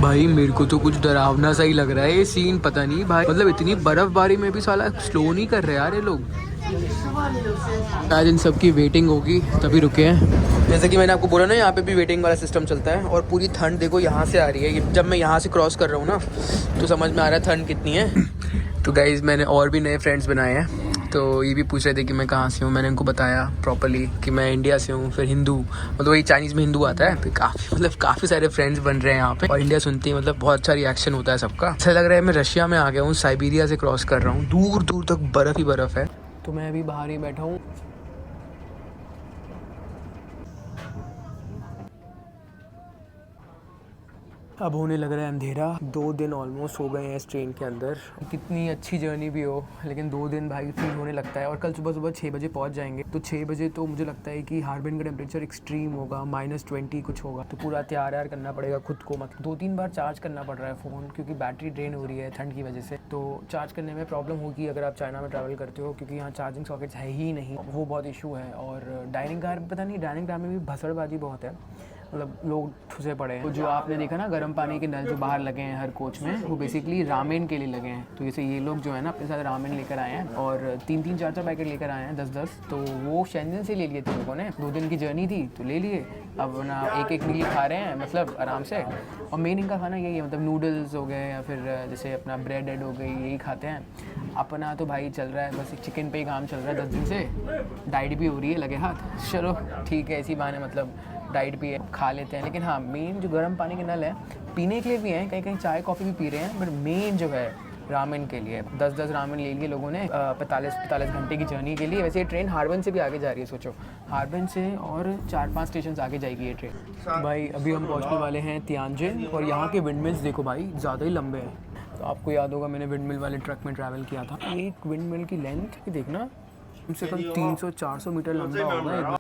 भाई मेरे को तो कुछ डरावना सा ही लग रहा है ये सीन। पता नहीं भाई, मतलब इतनी बर्फबारी में भी साला स्लो नहीं कर रहे यार ये लोग। आज इन सबकी वेटिंग होगी तभी रुके हैं। जैसे कि मैंने आपको बोला ना, यहाँ पे भी वेटिंग वाला सिस्टम चलता है। और पूरी ठंड देखो यहाँ से आ रही है। जब मैं यहाँ से क्रॉस कर रहा हूँ ना तो समझ में आ रहा है ठंड कितनी है। तो गाइज़ मैंने और भी नए फ्रेंड्स बनाए हैं। तो ये भी पूछ रहे थे कि मैं कहाँ से हूँ। मैंने उनको बताया प्रॉपर्ली कि मैं इंडिया से हूँ। फिर हिंदू, मतलब वही चाइनीज़ में हिंदू आता है। फिर काफ़ी सारे फ्रेंड्स बन रहे हैं यहाँ पे। और इंडिया सुनते ही मतलब बहुत अच्छा रिएक्शन होता है सबका। ऐसा लग रहा है मैं रशिया में आ गया हूँ, साइबेरिया से क्रॉस कर रहा हूँ। दूर दूर तक बर्फ़ ही बर्फ़ है। तो मैं अभी बाहर ही बैठा हूँ। अब होने लग रहा है अंधेरा। 2 दिन ऑलमोस्ट हो गए हैं इस ट्रेन के अंदर। कितनी अच्छी जर्नी भी हो, लेकिन 2 दिन भाई फील होने लगता है। और कल सुबह 6 बजे पहुंच जाएंगे। तो 6 बजे तो मुझे लगता है कि हार्बिन का टेम्परेचर एक्सट्रीम होगा, -20 कुछ होगा। तो पूरा तैयार करना पड़ेगा खुद को। मतलब 2-3 बार चार्ज करना पड़ रहा है फ़ोन, क्योंकि बैटरी ड्रेन हो रही है ठंड की वजह से। तो चार्ज करने में प्रॉब्लम होगी अगर आप चाइना में ट्रैवल करते हो, क्योंकि यहाँ चार्जिंग सॉकेट्स है ही नहीं। वो बहुत इशू है। और डाइनिंग कार, पता नहीं डाइनिंग कार में भी भसड़बाजी बहुत है, मतलब लोग ठुसे पड़े हैं। तो जो आपने देखा ना गर्म पानी के नल जो बाहर लगे हैं हर कोच में, वो बेसिकली रामेन के लिए लगे हैं। तो जैसे ये लोग जो है ना अपने साथ रामेन लेकर आए हैं और 3-3, 4-4 पैकेट लेकर आए हैं 10-10। तो वो शेंजन से ले लिए थे लोगों ने। 2 दिन की जर्नी थी तो ले लिए। अब ना एक मील खा रहे हैं मतलब आराम से। और मेन इनका खाना यही है, मतलब नूडल्स हो गए या फिर जैसे अपना ब्रेड हो गई, यही खाते हैं। अपना तो भाई चल रहा है बस चिकन पे ही काम चल रहा है 10 दिन से। डाइट भी हो रही है लगे हाथ। चलो ठीक है, इसी बहाने मतलब डाइट भी है, खा लेते हैं। लेकिन हाँ, मेन जो गर्म पानी के नल है पीने के लिए भी हैं, कहीं कहीं चाय कॉफ़ी भी पी रहे हैं। बट मेन जो है रामेन के लिए 10-10 रामेन ले लिए लोगों ने 45 घंटे की जर्नी के लिए। वैसे ये ट्रेन हार्बिन से भी आगे जा रही है। सोचो हार्बिन से और 4-5 स्टेशन आगे जाएगी ये ट्रेन। भाई अभी हम पहुंचने वाले हैं तियानजिन। और यहाँ के विंडमिल्स देखो भाई, ज़्यादा ही लंबे हैं। तो आपको याद होगा मैंने विंडमिल वाले ट्रक में ट्रैवल किया था। एक विंडमिल की लेंथ देखना कम से कम 300-400 मीटर लंबा होगा।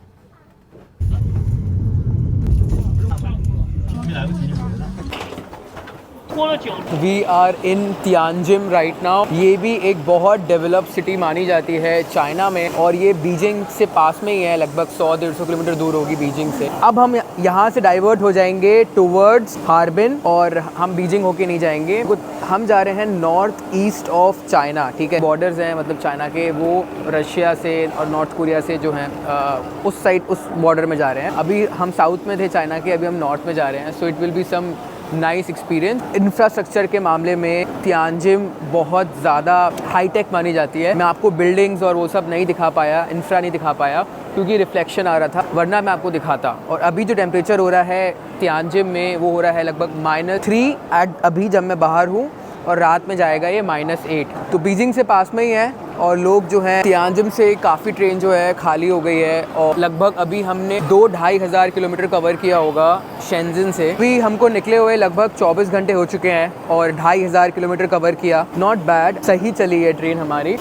We are in Tianjin right now. ये भी एक बहुत डेवलप सिटी मानी जाती है चाइना में। और ये बीजिंग से पास में ही है, लगभग 100-150 किलोमीटर दूर होगी बीजिंग से। अब हम यहाँ से डाइवर्ट हो जाएंगे टूवर्ड्स हार्बिन। और हम बीजिंग होके नहीं जाएंगे, हम जा रहे हैं नॉर्थ ईस्ट ऑफ चाइना। ठीक है, बॉर्डर्स हैं मतलब चाइना के, वो रशिया से और नॉर्थ कोरिया से जो हैं उस साइड, उस बॉर्डर में जा रहे हैं। अभी हम साउथ में थे चाइना के, अभी हम नॉर्थ में जा रहे हैं। So it will be some nice experience. Infrastructure के मामले में तियानजिन बहुत ज़्यादा हाईटेक मानी जाती है। मैं आपको बिल्डिंग्स और वो सब नहीं दिखा पाया, इंफ्रा नहीं दिखा पाया क्योंकि रिफ्लेक्शन आ रहा था, वरना मैं आपको दिखाता। और अभी जो टेम्परेचर हो रहा है तियानजिन में वो हो रहा है लगभग -3 अभी जब मैं बाहर हूँ, और रात में जाएगा ये -8। तो बीजिंग से पास में ही है और लोग जो हैं तियानजिन से काफ़ी ट्रेन जो है खाली हो गई है। और लगभग अभी हमने 2-2.5 हज़ार किलोमीटर कवर किया होगा शेंजिन से। अभी हमको निकले हुए लगभग 24 घंटे हो चुके हैं और 2.5 हज़ार किलोमीटर कवर किया। नॉट बैड, सही चली है ट्रेन हमारी।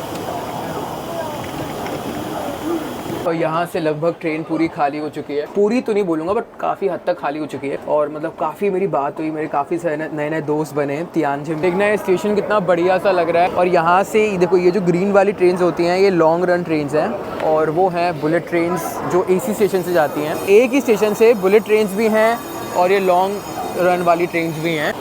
और यहाँ से लगभग ट्रेन पूरी खाली हो चुकी है, पूरी तो नहीं बोलूँगा बट काफ़ी हद तक खाली हो चुकी है। और मतलब काफ़ी मेरी बात हुई, मेरे काफ़ी नए नए दोस्त बने तियानजिन। देखना है स्टेशन कितना बढ़िया सा लग रहा है। और यहाँ से देखो ये जो ग्रीन वाली ट्रेन होती हैं ये लॉन्ग रन ट्रेन हैं, और वो हैं बुलेट ट्रेन जो AC स्टेशन से जाती हैं। एक ही स्टेशन से बुलेट ट्रेन भी हैं और ये लॉन्ग रन वाली ट्रेन भी हैं।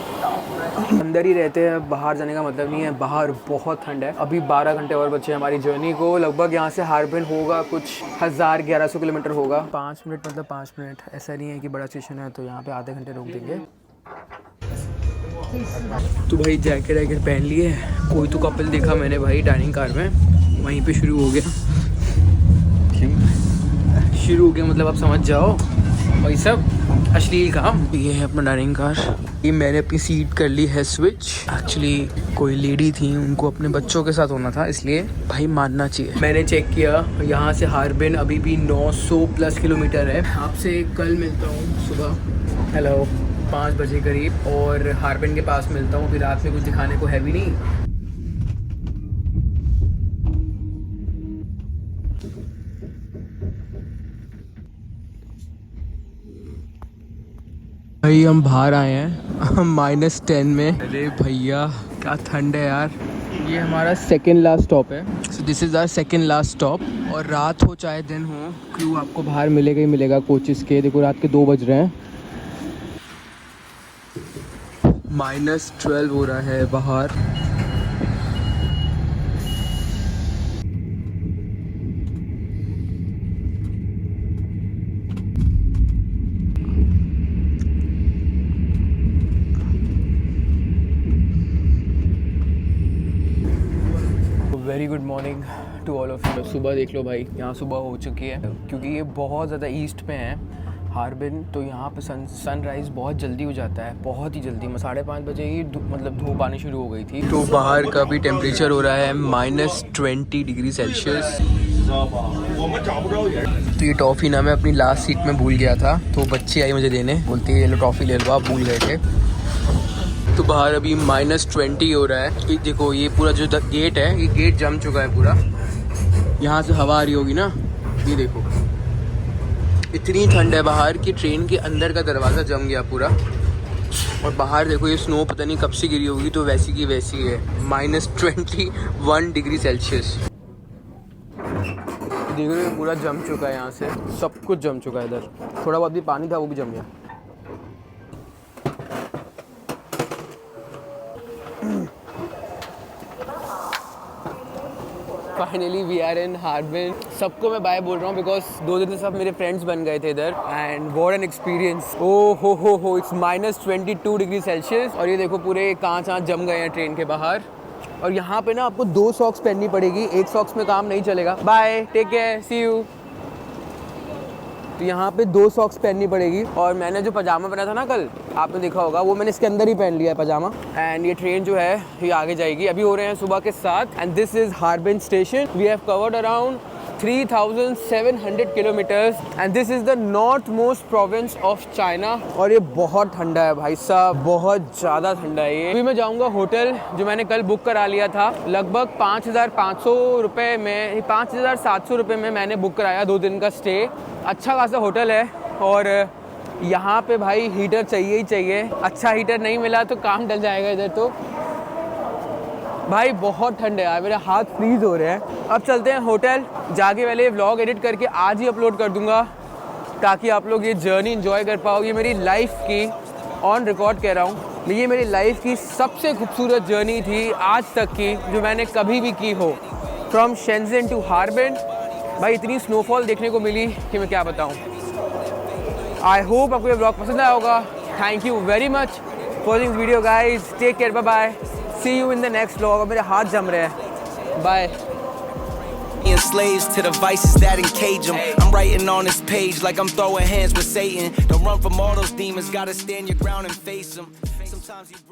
अंदर ही रहते हैं, बाहर जाने का मतलब नहीं है। बाहर बहुत ठंड है। अभी 12 घंटे और बचे हमारी जर्नी को। लगभग यहाँ से हार्बिन होगा कुछ 1000-1100 किलोमीटर होगा। 5 मिनट मतलब 5 मिनट, ऐसा नहीं है कि बड़ा स्टेशन है तो यहाँ पे आधे घंटे रोक देंगे। तो भाई जैकेट पहन लिए। कोई तो कपल देखा मैंने भाई डाइनिंग कार में, वहीं पे शुरू हो गया। शुरू हो गया मतलब आप समझ जाओ भाई सब अश्लील काम। ये है अपना डाइनिंग कार। ये मैंने अपनी सीट कर ली है स्विच। एक्चुअली कोई लेडी थी, उनको अपने बच्चों के साथ होना था, इसलिए भाई मानना चाहिए। मैंने चेक किया यहाँ से हार्बिन अभी भी 900 प्लस किलोमीटर है। आपसे कल मिलता हूँ सुबह, हेलो 5 बजे करीब, और हार्बिन के पास मिलता हूँ। फिर रात में कुछ दिखाने को है भी नहीं। भाई हम बाहर आए हैं -10 में। अरे भैया क्या ठंड है यार। ये हमारा सेकंड लास्ट स्टॉप है। So this is our second last stop. और रात हो चाहे दिन हो, क्रू आपको बाहर मिलेगा ही मिलेगा कोचेस के। देखो रात के 2 बज रहे हैं, -12 हो रहा है बाहर। Very good morning to all of you. सुबह देख लो भाई, यहाँ सुबह हो चुकी है क्योंकि ये बहुत ज़्यादा ईस्ट में है हार्बिन, तो यहाँ पे सनराइज़ बहुत जल्दी हो जाता है, बहुत ही जल्दी। 5:30 बजे ही मतलब धूप आनी शुरू हो गई थी। तो बाहर का भी टेम्परेचर हो रहा है -20 डिग्री सेल्सियस। तो ये टॉफ़ी ना मैं अपनी लास्ट सीट में भूल गया था, तो बच्ची आई मुझे देने, बोलती है ये लो टॉफ़ी ले लो, आप भूल गए थे। तो बाहर अभी -20 हो रहा है। ये देखो ये पूरा जो गेट है, ये गेट जम चुका है पूरा। यहाँ से हवा आ रही होगी ना, ये देखो इतनी ठंड है बाहर कि ट्रेन के अंदर का दरवाज़ा जम गया पूरा। और बाहर देखो ये स्नो पता नहीं कब से गिरी होगी, तो वैसी की वैसी है। -21 डिग्री सेल्सियस। देखो ये पूरा जम चुका है, यहाँ से सब कुछ जम चुका है। इधर थोड़ा बहुत भी पानी था वो भी जम गया। Finally we are in Harbin. सबको मैं बाय बोल रहा हूँ बिकॉज 2 दिन से सब मेरे फ्रेंड्स बन गए थे इधर, एंड व्हाट एन एक्सपीरियंस। ओ हो इट्स -22 डिग्री सेल्सियस। और ये देखो पूरे कांच जम गए हैं ट्रेन के बाहर। और यहाँ पे ना आपको 2 सॉक्स पहननी पड़ेगी, 1 सॉक्स में काम नहीं चलेगा। Bye, take care, see you. तो यहाँ पे 2 सॉक्स पहननी पड़ेगी। और मैंने जो पजामा पहना था ना कल, आपने देखा होगा, वो मैंने इसके अंदर ही पहन लिया है पजामा। एंड ये ट्रेन जो है ये आगे जाएगी। अभी हो रहे हैं सुबह के 7 and this is Harbin station. We have covered around 3700 kilometres and this is the north most province of China. और ये बहुत ठंडा है भाई साहब, बहुत ज़्यादा ठंडा है ये। अभी मैं जाऊँगा होटल जो मैंने कल बुक करा लिया था। लगभग 5500 रुपये में, 5700 रुपये में मैंने बुक कराया 2 दिन का स्टे। अच्छा खासा होटल है। और यहाँ पे भाई हीटर चाहिए ही चाहिए। अच्छा हीटर नहीं मिला तो काम डल जाएगा इधर। तो भाई बहुत ठंड है यार, मेरे हाथ फ्रीज हो रहे हैं। अब चलते हैं होटल। जाके पहले व्लॉग एडिट करके आज ही अपलोड कर दूंगा ताकि आप लोग ये जर्नी एंजॉय कर पाओ। ये मेरी लाइफ की, ऑन रिकॉर्ड कह रहा हूँ, ये मेरी लाइफ की सबसे खूबसूरत जर्नी थी आज तक की जो मैंने कभी भी की हो। फ्रॉम शेंजिन टू हार्बिन भाई इतनी स्नोफॉल देखने को मिली कि मैं क्या बताऊँ। आई होप आपको ये व्लॉग पसंद आया होगा। Thank you very much. for watching this video, guys. Take care. Bye bye. See you in the next vlog. मेरे हाथ जम रहे हैं. Bye. Being slaves to the vices that encage them. I'm writing on this page like I'm throwing hands with Satan. Don't run from all those demons, gotta stand your ground and face them. Sometimes you break